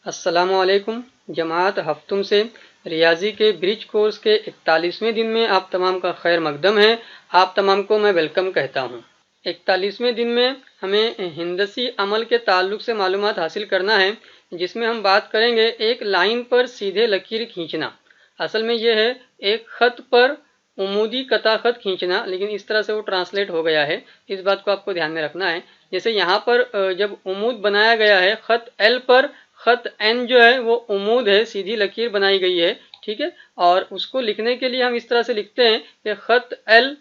अस्सलामुअलैकुम जमात हफ्तुम से रियाजी के ब्रिज कोर्स के 41वें दिन में आप तमाम का खैर मकदम है। आप तमाम को मैं वेलकम कहता हूँ। 41वें दिन में हमें हिंदसी अमल के ताल्लुक से मालूमात हासिल करना है, जिसमें हम बात करेंगे एक लाइन पर सीधे लकीर खींचना। असल में यह है एक ख़त पर उमूदी कता ख़त खींचना, लेकिन इस तरह से वो ट्रांसलेट हो गया है। इस बात को आपको ध्यान में रखना है। जैसे यहाँ पर जब उमूद बनाया गया है, ख़त एल पर ख़त एन जो है वो उमूद है, सीधी लकीर बनाई गई है, ठीक है। और उसको लिखने के लिए हम इस तरह से लिखते हैं कि ख़त एल,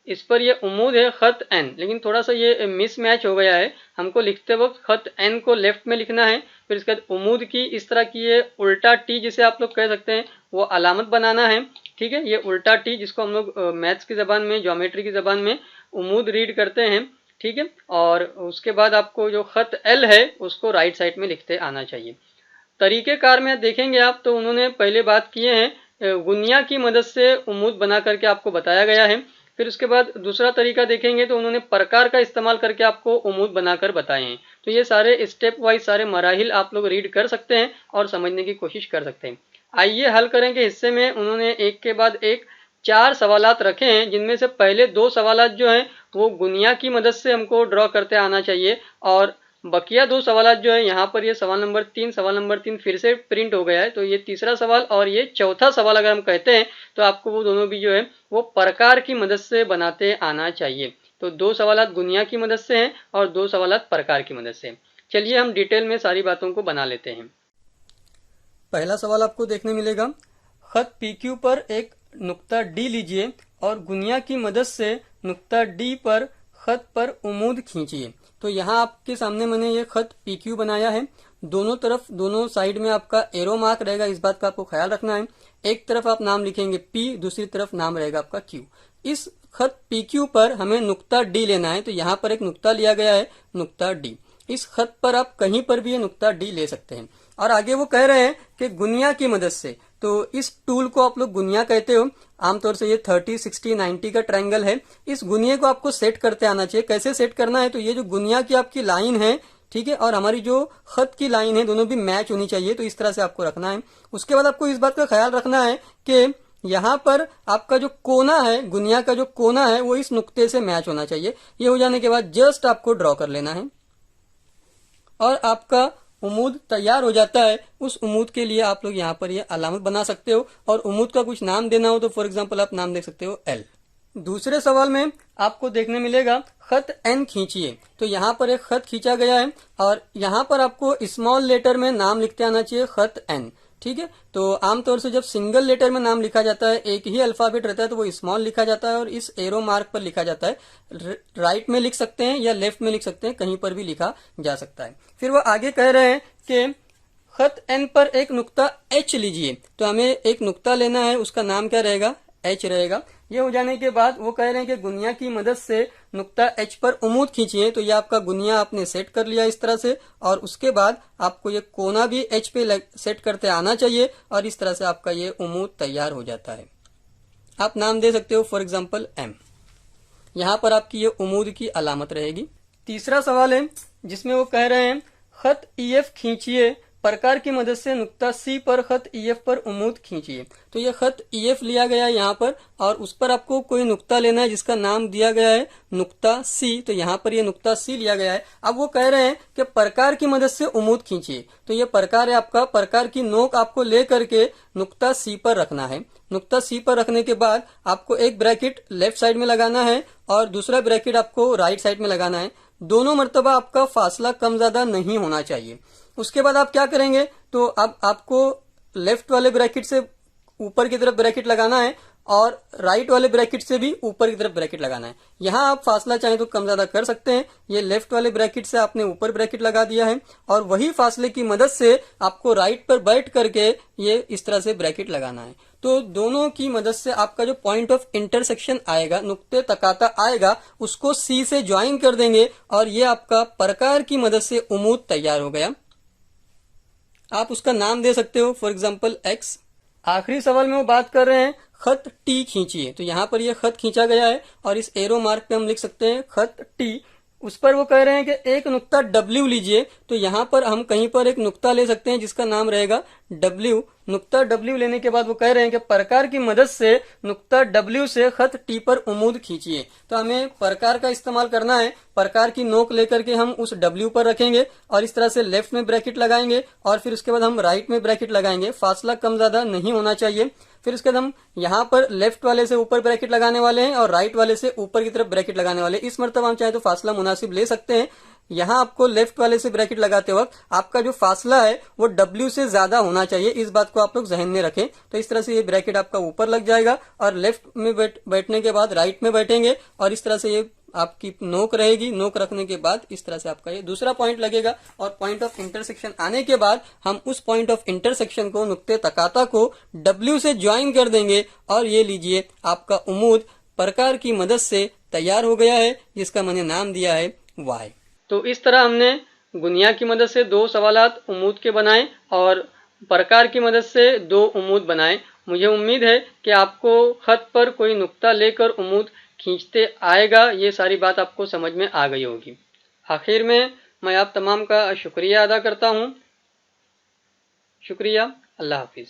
इस पर ये उमूद है ख़त एन, लेकिन थोड़ा सा ये मिस मैच हो गया है। हमको लिखते वक्त ख़त एन को लेफ्ट में लिखना है, फिर इसके बाद उमूद की इस तरह की ये उल्टा टी जिसे आप लोग कह सकते हैं वो अलामत बनाना है, ठीक है। ये उल्टा टी जिसको हम लोग मैथ्स की ज़बान में, ज्योमेट्री की ज़बान में उमूद रीड करते हैं, ठीक है। और उसके बाद आपको जो ख़त एल है उसको राइट साइड में लिखते आना चाहिए। तरीक़ेकार में देखेंगे आप तो उन्होंने पहले बात किए हैं गुनिया की मदद से उमूद बना करके आपको बताया गया है। फिर उसके बाद दूसरा तरीका देखेंगे तो उन्होंने प्रकार का इस्तेमाल करके आपको उमूद बनाकर बताए हैं। तो ये सारे स्टेप वाइज सारे मराहिल आप लोग रीड कर सकते हैं और समझने की कोशिश कर सकते हैं। आइए हल करेंगे। हिस्से में उन्होंने एक के बाद एक 4 सवालात रखे हैं, जिनमें से पहले 2 सवालात जो हैं वो गुनिया की मदद से हमको ड्रॉ करते आना चाहिए, और बकिया 2 सवालात जो है यहाँ पर ये सवाल नंबर 3 फिर से प्रिंट हो गया है। तो ये तीसरा सवाल और ये चौथा सवाल अगर हम कहते हैं तो आपको वो दोनों भी जो है वो प्रकार की मदद से बनाते आना चाहिए। तो 2 सवालात गुनिया की मदद से हैं और 2 सवालात प्रकार की मदद से। चलिए हम डिटेल में सारी बातों को बना लेते हैं। पहला सवाल आपको देखने मिलेगा, खत PQ पर एक नुक्ता D लीजिए और गुनिया की मदद से नुक्ता D पर खत पर उमूद खींचिए। तो यहाँ आपके सामने मैंने ये खत PQ बनाया है। दोनों तरफ, दोनों साइड में आपका एरो मार्क रहेगा, इस बात का आपको ख्याल रखना है। एक तरफ आप नाम लिखेंगे P, दूसरी तरफ नाम रहेगा आपका Q। इस खत PQ पर हमें नुक्ता D लेना है, तो यहाँ पर एक नुक्ता लिया गया है, नुक्ता D। इस खत पर आप कहीं पर भी ये नुक्ता D ले सकते हैं। और आगे वो कह रहे हैं कि गुनिया की मदद से, तो इस टूल को आप लोग गुनिया कहते हो। आमतौर से ये 30, 60, 90 का ट्रायंगल है। इस गुनिया को आपको सेट करते आना चाहिए। कैसे सेट करना है, तो ये जो गुनिया की आपकी लाइन है, ठीक है, और हमारी जो खत की लाइन है, दोनों भी मैच होनी चाहिए। तो इस तरह से आपको रखना है। उसके बाद आपको इस बात का ख्याल रखना है कि यहाँ पर आपका जो कोना है, गुनिया का जो कोना है वो इस नुक्ते से मैच होना चाहिए। ये हो जाने के बाद जस्ट आपको ड्रॉ कर लेना है और आपका उमूद तैयार हो जाता है। उस उमूद के लिए आप लोग यहाँ पर ये अलामत बना सकते हो, और उमूद का कुछ नाम देना हो तो फॉर एग्जांपल आप नाम दे सकते हो एल। दूसरे सवाल में आपको देखने मिलेगा खत एन खींचिए। तो यहाँ पर एक खत खींचा गया है और यहाँ पर आपको स्मॉल लेटर में नाम लिखते आना चाहिए, खत एन, ठीक है। तो आमतौर से जब सिंगल लेटर में नाम लिखा जाता है, एक ही अल्फाबेट रहता है, तो वो स्मॉल लिखा जाता है और इस एरो मार्क पर लिखा जाता है। राइट में लिख सकते हैं या लेफ्ट में लिख सकते हैं, कहीं पर भी लिखा जा सकता है। फिर वो आगे कह रहे हैं कि खत एन पर एक नुक्ता एच लीजिए। तो हमें एक नुक्ता लेना है, उसका नाम क्या रहेगा, एच रहेगा। ये हो जाने के बाद वो कह रहे हैं कि गुनिया की मदद से नुक्ता एच पर उमूद खींचिए। तो ये आपका गुनिया आपने सेट कर लिया इस तरह से, और उसके बाद आपको ये कोना भी एच पे सेट करते आना चाहिए, और इस तरह से आपका ये उमूद तैयार हो जाता है। आप नाम दे सकते हो फॉर एग्जाम्पल एम। यहाँ पर आपकी ये उमूद की अलामत रहेगी। तीसरा सवाल है जिसमें वो कह रहे हैं खत EF खींचिए, प्रकार की मदद से नुक्ता C पर खत EF पर उमूद खींचिए। तो ये खत EF लिया गया है यहाँ पर, और उस पर आपको कोई नुक्ता लेना है जिसका नाम दिया गया है नुक्ता C। तो यहाँ पर ये नुक्ता C लिया गया है। अब वो कह रहे हैं कि प्रकार की मदद से उमूद खींचिए। तो ये प्रकार है आपका, प्रकार की नोक आपको ले करके नुक्ता C पर रखना है। नुक्ता C पर रखने के बाद आपको एक ब्रैकेट लेफ्ट साइड में लगाना है और दूसरा ब्रैकेट आपको राइट साइड में लगाना है। दोनों मर्तबा आपका फासला कम ज्यादा नहीं होना चाहिए। उसके बाद आप क्या करेंगे, तो अब आपको लेफ्ट वाले ब्रैकेट से ऊपर की तरफ ब्रैकेट लगाना है और राइट वाले ब्रैकेट से भी ऊपर की तरफ ब्रैकेट लगाना है। यहाँ आप फासला चाहें तो कम ज्यादा कर सकते हैं। ये लेफ्ट वाले ब्रैकेट से आपने ऊपर ब्रैकेट लगा दिया है, और वही फासले की मदद से आपको राइट पर बैठ करके ये इस तरह से ब्रैकेट लगाना है। तो दोनों की मदद से आपका जो पॉइंट ऑफ इंटरसेक्शन आएगा, नुक्ते तकाता आएगा, उसको C से ज्वाइन कर देंगे, और ये आपका प्रकार की मदद से उमूद तैयार हो गया। आप उसका नाम दे सकते हो फॉर एग्जाम्पल एक्स। आखिरी सवाल में वो बात कर रहे हैं खत टी खींचिए। तो यहाँ पर ये खत खींचा गया है और इस एरो मार्क पे हम लिख सकते हैं खत टी। उस पर वो कह रहे हैं कि एक नुक्ता W लीजिए। तो यहाँ पर हम कहीं पर एक नुक्ता ले सकते हैं जिसका नाम रहेगा W। नुक्ता W लेने के बाद वो कह रहे हैं कि प्रकार की मदद से नुक्ता W से खत T पर उमूद खींचिए। तो हमें प्रकार का इस्तेमाल करना है। प्रकार की नोक लेकर के हम उस W पर रखेंगे और इस तरह से लेफ्ट में ब्रैकेट लगाएंगे और फिर उसके बाद हम राइट में ब्रैकेट लगाएंगे। फासला कम ज्यादा नहीं होना चाहिए। फिर उसके बाद हम यहाँ पर लेफ्ट वाले से ऊपर ब्रैकेट लगाने वाले हैं और राइट वाले से ऊपर की तरफ ब्रैकेट लगाने वाले हैं। इस मर्तबा हम चाहे तो फासला मुनासिब ले सकते हैं। यहाँ आपको लेफ्ट वाले से ब्रैकेट लगाते वक्त आपका जो फासला है वो W से ज्यादा होना चाहिए। इस बात को आप लोग जहन में रखें। तो इस तरह से ये ब्रैकेट आपका ऊपर लग जाएगा और लेफ्ट में बैठने के बाद राइट में बैठेंगे और इस तरह से ये आपकी नोक रहेगी। नोक रखने के बाद इस तरह से आपका ये दूसरा पॉइंट लगेगा और पॉइंट ऑफ इंटरसेक्शन आने के बाद हम उस पॉइंट ऑफ इंटरसेक्शन को, नुक्ते तकाता को W से ज्वाइन कर देंगे और ये लीजिए आपका उमूद प्रकार की मदद से तैयार हो गया है, जिसका मैंने नाम दिया है Y। तो इस तरह हमने गुनिया की मदद से 2 सवालात उमूद के बनाए और प्रकार की मदद से 2 उमूद बनाए। मुझे उम्मीद है कि आपको खत पर कोई नुक्ता लेकर उमूद खींचते आएगा। ये सारी बात आपको समझ में आ गई होगी। आखिर में मैं आप तमाम का शुक्रिया अदा करता हूँ। शुक्रिया। अल्लाह हाफिज़।